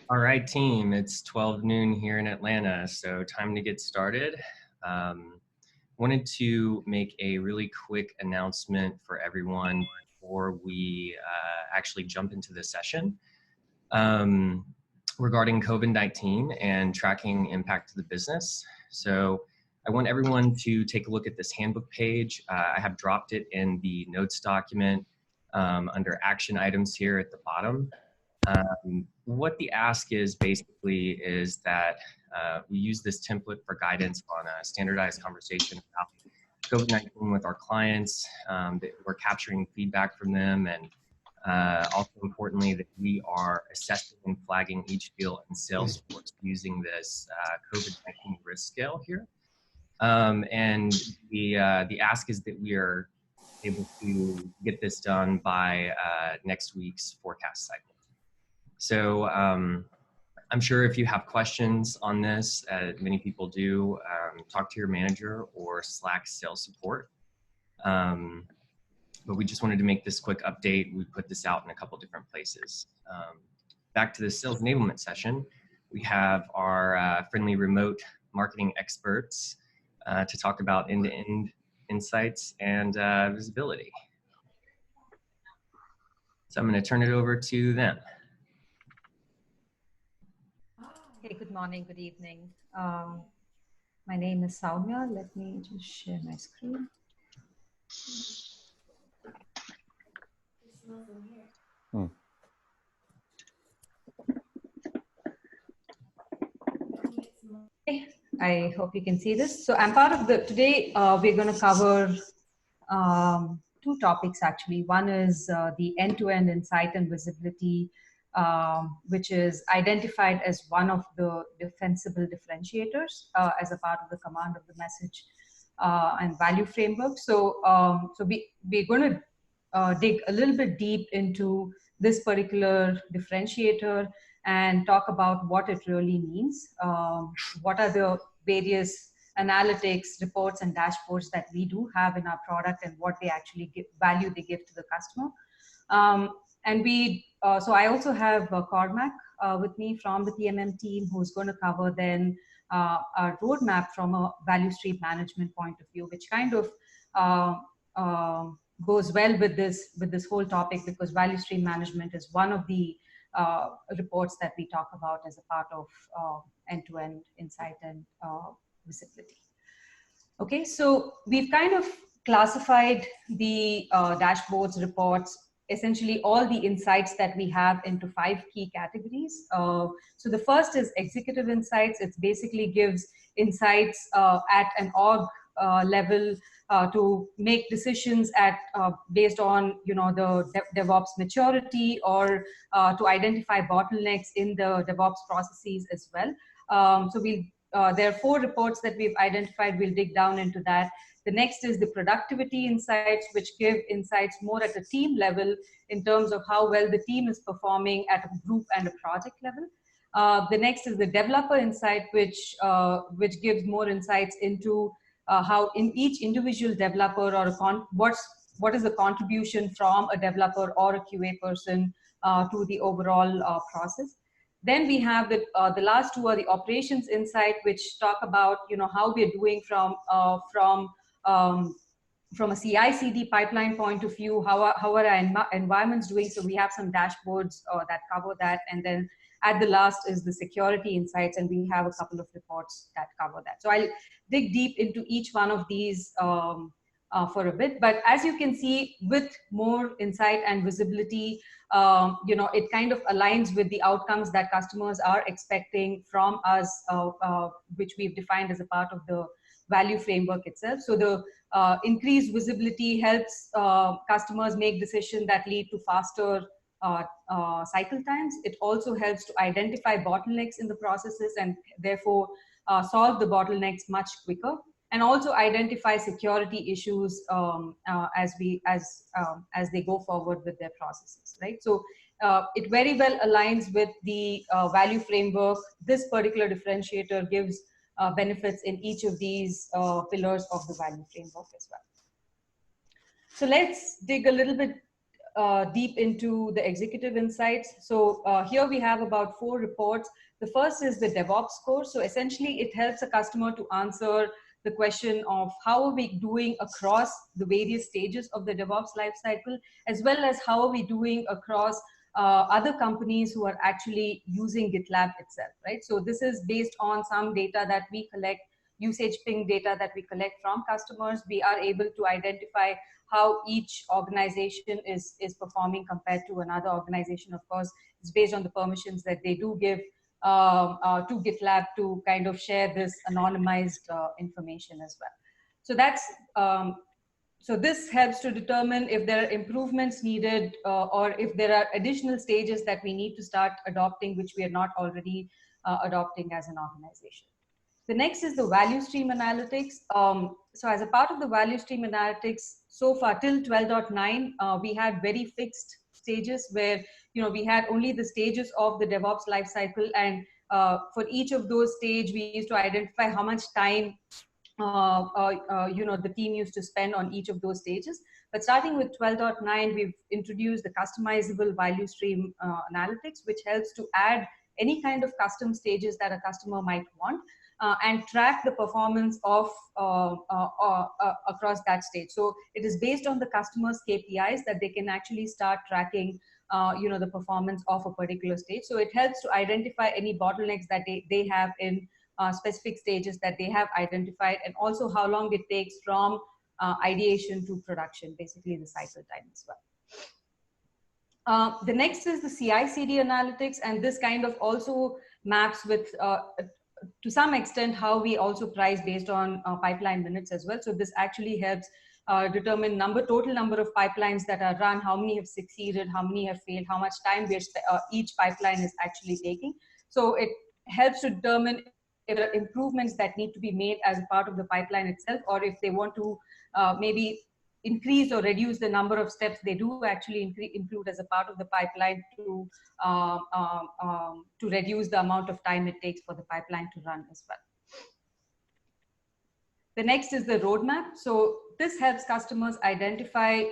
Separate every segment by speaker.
Speaker 1: All right, team, it's 12 noon here in Atlanta, so time to get started. Wanted to make a really quick announcement for everyone before we actually jump into the session regarding COVID-19 and tracking impact to the business. So I want everyone to take a look at this handbook page. I have dropped it in the notes document under action items here at the bottom. What the ask is basically is that we use this template for guidance on a standardized conversation about COVID-19 with our clients, that we're capturing feedback from them, and also importantly that we are assessing and flagging each deal in Salesforce using this COVID-19 risk scale here. And the ask is that we are able to get this done by next week's forecast cycle. So I'm sure if you have questions on this, many people do, talk to your manager or Slack sales support. But we just wanted to make this quick update. We put this out in a couple different places. Back to the sales enablement session, we have our friendly remote marketing experts to talk about end-to-end insights and visibility. So I'm going to turn it over to them.
Speaker 2: Hey, good morning, good evening. My name is Soumya. Let me just share my screen. Okay, I hope you can see this. So I'm part of today we're going to cover two topics actually. One is the end-to-end insight and visibility, which is identified as one of the defensible differentiators as a part of the command of the message and value framework. So, we're going to dig a little bit deep into this particular differentiator and talk about what it really means. What are the various analytics, reports, and dashboards that we do have in our product, and what they actually value they give to the customer. So I also have Cormac with me from the PMM team, who's going to cover then our roadmap from a value stream management point of view, which kind of goes well with this whole topic, because value stream management is one of the reports that we talk about as a part of end-to-end insight and visibility. Okay, so we've kind of classified the dashboards, reports, essentially all the insights that we have into 5 key categories. So the first is executive insights. It basically gives insights at an org level to make decisions based on the DevOps maturity, or to identify bottlenecks in the DevOps processes as well. So there are 4 reports that we've identified. We'll dig down into that. The next is the productivity insights, which give insights more at a team level in terms of how well the team is performing at a group and a project level. The next is the developer insight, which gives more insights into how in each individual developer, or what is the contribution from a developer or a QA person to the overall process. Then we have the last 2 are the operations insight, which talk about how we're doing from a CI/CD pipeline point of view, how are our environments doing. So we have some dashboards that cover that, and then at the last is the security insights, and we have a couple of reports that cover that. So I'll dig deep into each one of these for a bit, but as you can see, with more insight and visibility, it kind of aligns with the outcomes that customers are expecting from us, which we've defined as a part of the value framework itself. So the increased visibility helps customers make decisions that lead to faster cycle times. It also helps to identify bottlenecks in the processes, and therefore solve the bottlenecks much quicker, and also identify security issues as they go forward with their processes, right? So it very well aligns with the value framework. This particular differentiator gives benefits in each of these pillars of the value framework as well. So let's dig a little bit deep into the executive insights. So here we have about 4 reports. The first is the DevOps score. So essentially it helps a customer to answer the question of how are we doing across the various stages of the DevOps lifecycle, as well as how are we doing across other companies who are actually using GitLab itself, right? So this is based on some data that we collect, usage ping data that we collect from customers. We are able to identify how each organization is performing compared to another organization. Of course, it's based on the permissions that they do give to GitLab to kind of share this anonymized information as well. So that's so this helps to determine if there are improvements needed or if there are additional stages that we need to start adopting, which we are not already adopting as an organization. The next is the value stream analytics. So as a part of the value stream analytics, so far till 12.9, we had very fixed stages where we had only the stages of the DevOps lifecycle, and for each of those stages, we used to identify how much time the team used to spend on each of those stages. But starting with 12.9, we've introduced the customizable value stream analytics, which helps to add any kind of custom stages that a customer might want and track the performance of across that stage. So it is based on the customer's KPIs that they can actually start tracking the performance of a particular stage. So it helps to identify any bottlenecks that they have in specific stages that they have identified, and also how long it takes from ideation to production, basically the cycle time as well. The next is the CI/CD analytics, and this kind of also maps with, to some extent, how we also price based on pipeline minutes as well. So this actually helps determine total number of pipelines that are run, how many have succeeded, how many have failed, how much time each pipeline is actually taking. So it helps to determine if there are improvements that need to be made as a part of the pipeline itself, or if they want to maybe increase or reduce the number of steps they do actually include as a part of the pipeline to reduce the amount of time it takes for the pipeline to run as well. The next is the roadmap. So this helps customers identify,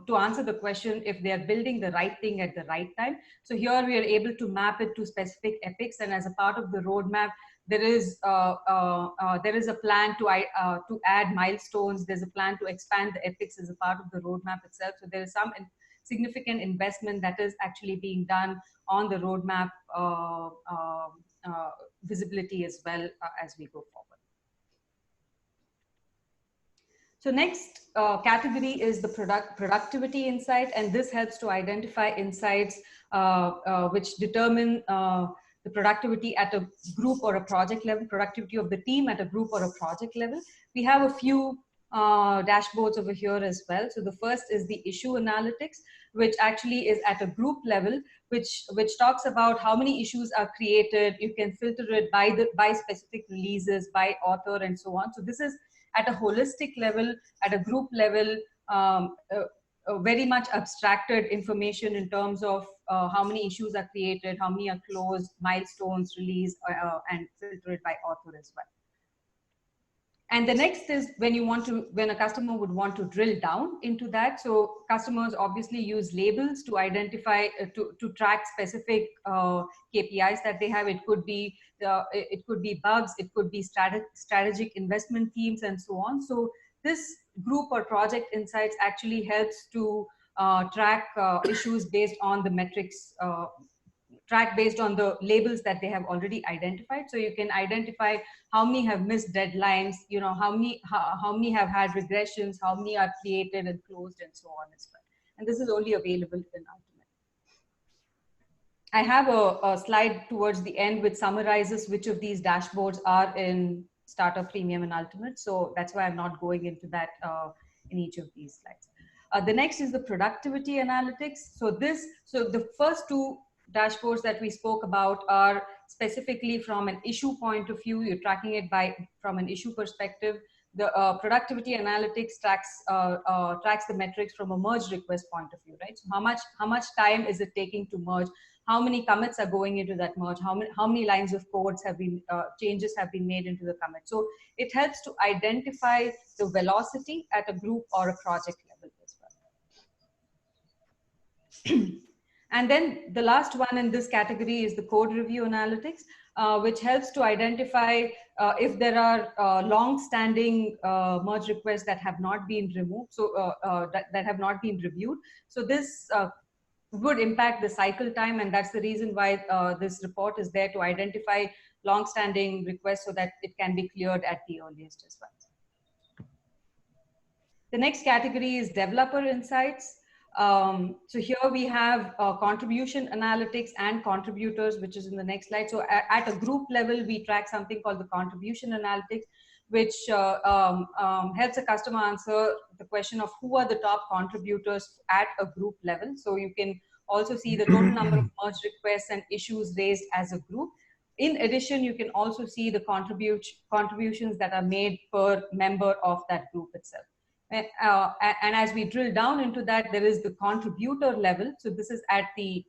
Speaker 2: to answer the question if they are building the right thing at the right time. So here we are able to map it to specific epics, and as a part of the roadmap, there is a plan to add milestones. There's a plan to expand the epics as a part of the roadmap itself. So there is some significant investment that is actually being done on the roadmap visibility as well as we go forward. So next category is the productivity insight, and this helps to identify insights which determine the productivity at a group or a project level, productivity of the team at a group or a project level. We have a few dashboards over here as well. So the first is the issue analytics, which actually is at a group level, which talks about how many issues are created. You can filter it by specific releases, by author, and so on. So this is at a holistic level, at a group level, very much abstracted information in terms of how many issues are created, how many are closed, milestones, release, and filtered by author as well. And the next is when a customer would want to drill down into that. So customers obviously use labels to identify, to track specific KPIs that they have. It could be bugs, it could be strategic investment themes, and so on. So this group or project insights actually helps to track issues based on the metrics, track based on the labels that they have already identified. So you can identify how many have missed deadlines, how many have had regressions, how many are created and closed, and so on as well. And this is only available in Ultimate. I have a slide towards the end which summarizes which of these dashboards are in Starter, Premium, and Ultimate. So that's why I'm not going into that in each of these slides. The next is the productivity analytics. So the first two dashboards that we spoke about are specifically from an issue point of view. You're tracking it from an issue perspective. The productivity analytics tracks the metrics from a merge request point of view, right? So how much time is it taking to merge? How many commits are going into that merge? How many lines of codes have been changes have been made into the commit? So it helps to identify the velocity at a group or a project level as well. And then the last one in this category is the code review analytics, which helps to identify if there are long-standing merge requests that have not been removed, so that have not been reviewed. So this would impact the cycle time, and that's the reason why this report is there, to identify long-standing requests so that it can be cleared at the earliest as well. The next category is developer insights. So here we have contribution analytics and contributors, which is in the next slide. So at a group level, we track something called the contribution analytics, which helps a customer answer the question of who are the top contributors at a group level. So you can also see the total number of merge requests and issues raised as a group. In addition, you can also see the contributions that are made per member of that group itself. And as we drill down into that, there is the contributor level. So this is at the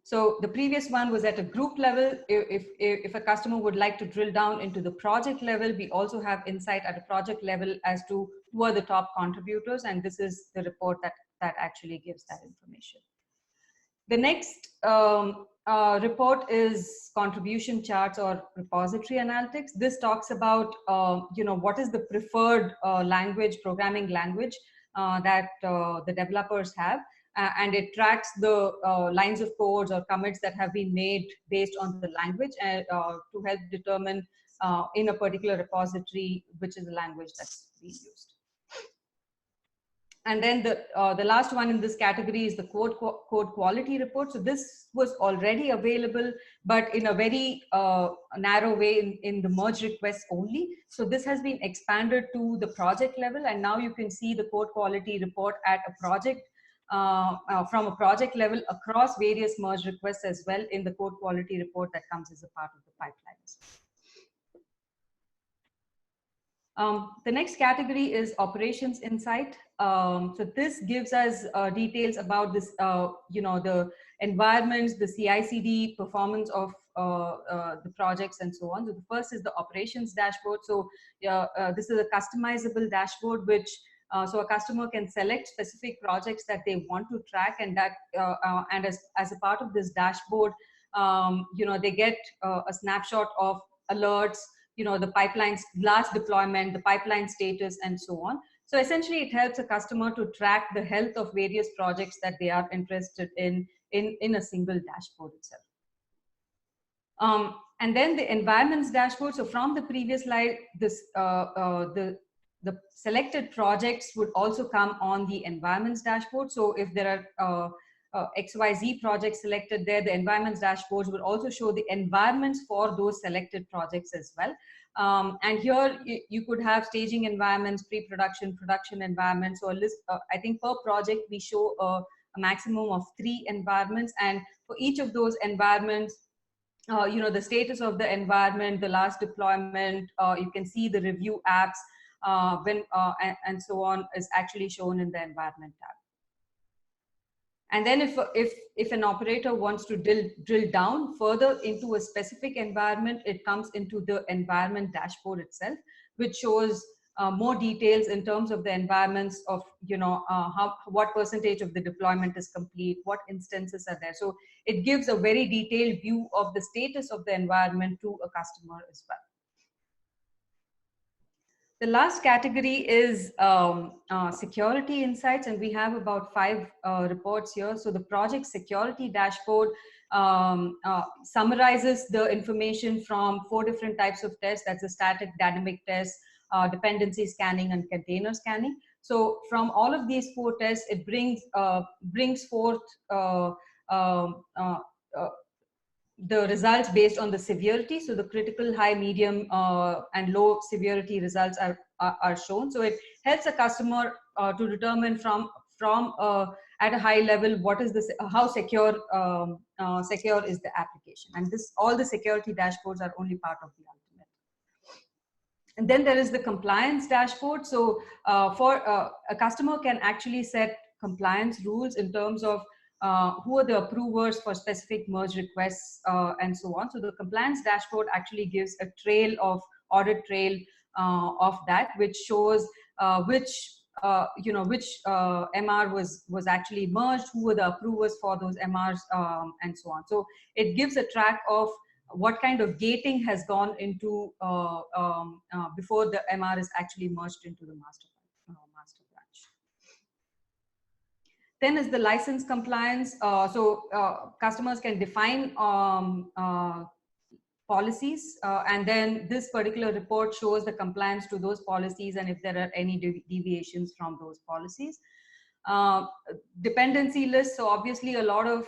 Speaker 2: So the previous one was at a group level. If a customer would like to drill down into the project level, we also have insight at a project level as to who are the top contributors. And this is the report that actually gives that information. The next report is contribution charts or repository analytics. This talks about, what is the preferred programming language that the developers have. And it tracks the lines of codes or commits that have been made based on the language to help determine in a particular repository which is the language that's being used. And then the last one in this category is the code quality report. So this was already available, but in a very narrow way in the merge requests only. So this has been expanded to the project level, and now you can see the code quality report at a project from a project level across various merge requests as well in the code quality report that comes as a part of the pipelines. The next category is operations insight. So this gives us details about this, the environments, the CI/CD performance of the projects and so on. So the first is the operations dashboard. So this is a customizable dashboard, which so a customer can select specific projects that they want to track, and that and as a part of this dashboard, they get a snapshot of alerts, the pipeline's last deployment, the pipeline status, and so on. So essentially, it helps a customer to track the health of various projects that they are interested in a single dashboard itself. And then the environments dashboard. So from the previous slide, this the selected projects would also come on the environments dashboard. So if there are XYZ projects selected there, the environments dashboards will also show the environments for those selected projects as well. And here you could have staging environments, pre-production, production environments. So a list, I think per project we show a maximum of 3 environments, and for each of those environments, the status of the environment, the last deployment, you can see the review apps, and so on is actually shown in the environment tab. And then if an operator wants to drill down further into a specific environment, it comes into the environment dashboard itself, which shows more details in terms of the environments of, what percentage of the deployment is complete, what instances are there. So it gives a very detailed view of the status of the environment to a customer as well. The last category is security insights, and we have about 5 reports here. So the project security dashboard summarizes the information from 4 different types of tests. That's a static, dynamic test, dependency scanning, and container scanning. So from all of these 4 tests, it brings forth the results based on the severity. So the critical, high, medium, and low severity results are shown. So it helps a customer to determine from at a high level what is this, how secure is the application. And all the security dashboards are only part of the ultimate. And then there is the compliance dashboard. So a customer can actually set compliance rules in terms of who are the approvers for specific merge requests and so on. So the compliance dashboard actually gives a audit trail of that, which shows which which MR was actually merged, who were the approvers for those MRs, and so on. So it gives a track of what kind of gating has gone into before the MR is actually merged into the master branch. Then is the license compliance. Customers can define policies, and then this particular report shows the compliance to those policies and if there are any deviations from those policies. Dependency lists. So obviously a lot of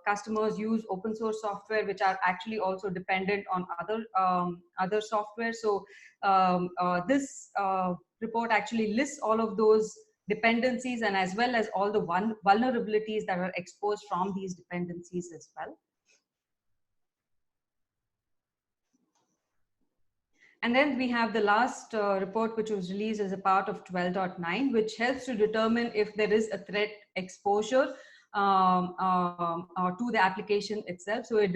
Speaker 2: customers use open source software which are actually also dependent on other software. So this report actually lists all of those dependencies and as well as all the vulnerabilities that are exposed from these dependencies as well. And then we have the last report, which was released as a part of 12.9, which helps to determine if there is a threat exposure to the application itself. So it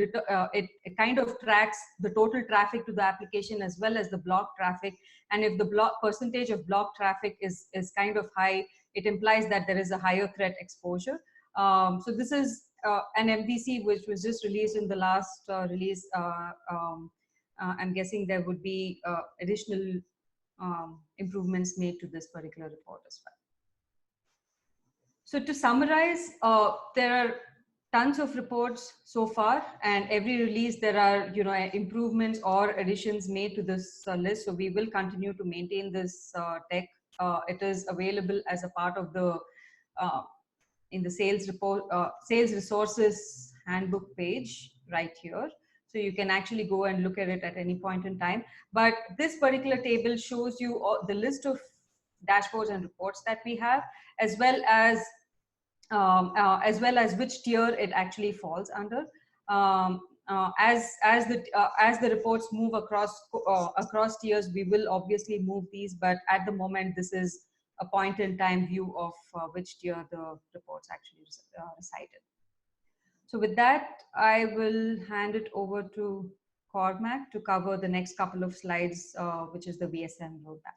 Speaker 2: kind of tracks the total traffic to the application as well as the block traffic. And if the percentage of block traffic is kind of high, it implies that there is a higher threat exposure. So this is an MVC which was just released in the last release. I'm guessing there would be additional improvements made to this particular report as well. So to summarize, there are tons of reports so far, and every release there are improvements or additions made to this list. So we will continue to maintain this tech. It is available as a part of the in the sales report, sales resources handbook page right here. So you can actually go and look at it at any point in time. But this particular table shows you the list of dashboards and reports that we have, as well as which tier it actually falls under. As the reports move across tiers, we will obviously move these. But at the moment, this is a point in time view of which tier the reports actually reside in. So with that, I will hand it over to Cormac to cover the next couple of slides, which is the VSM roadmap.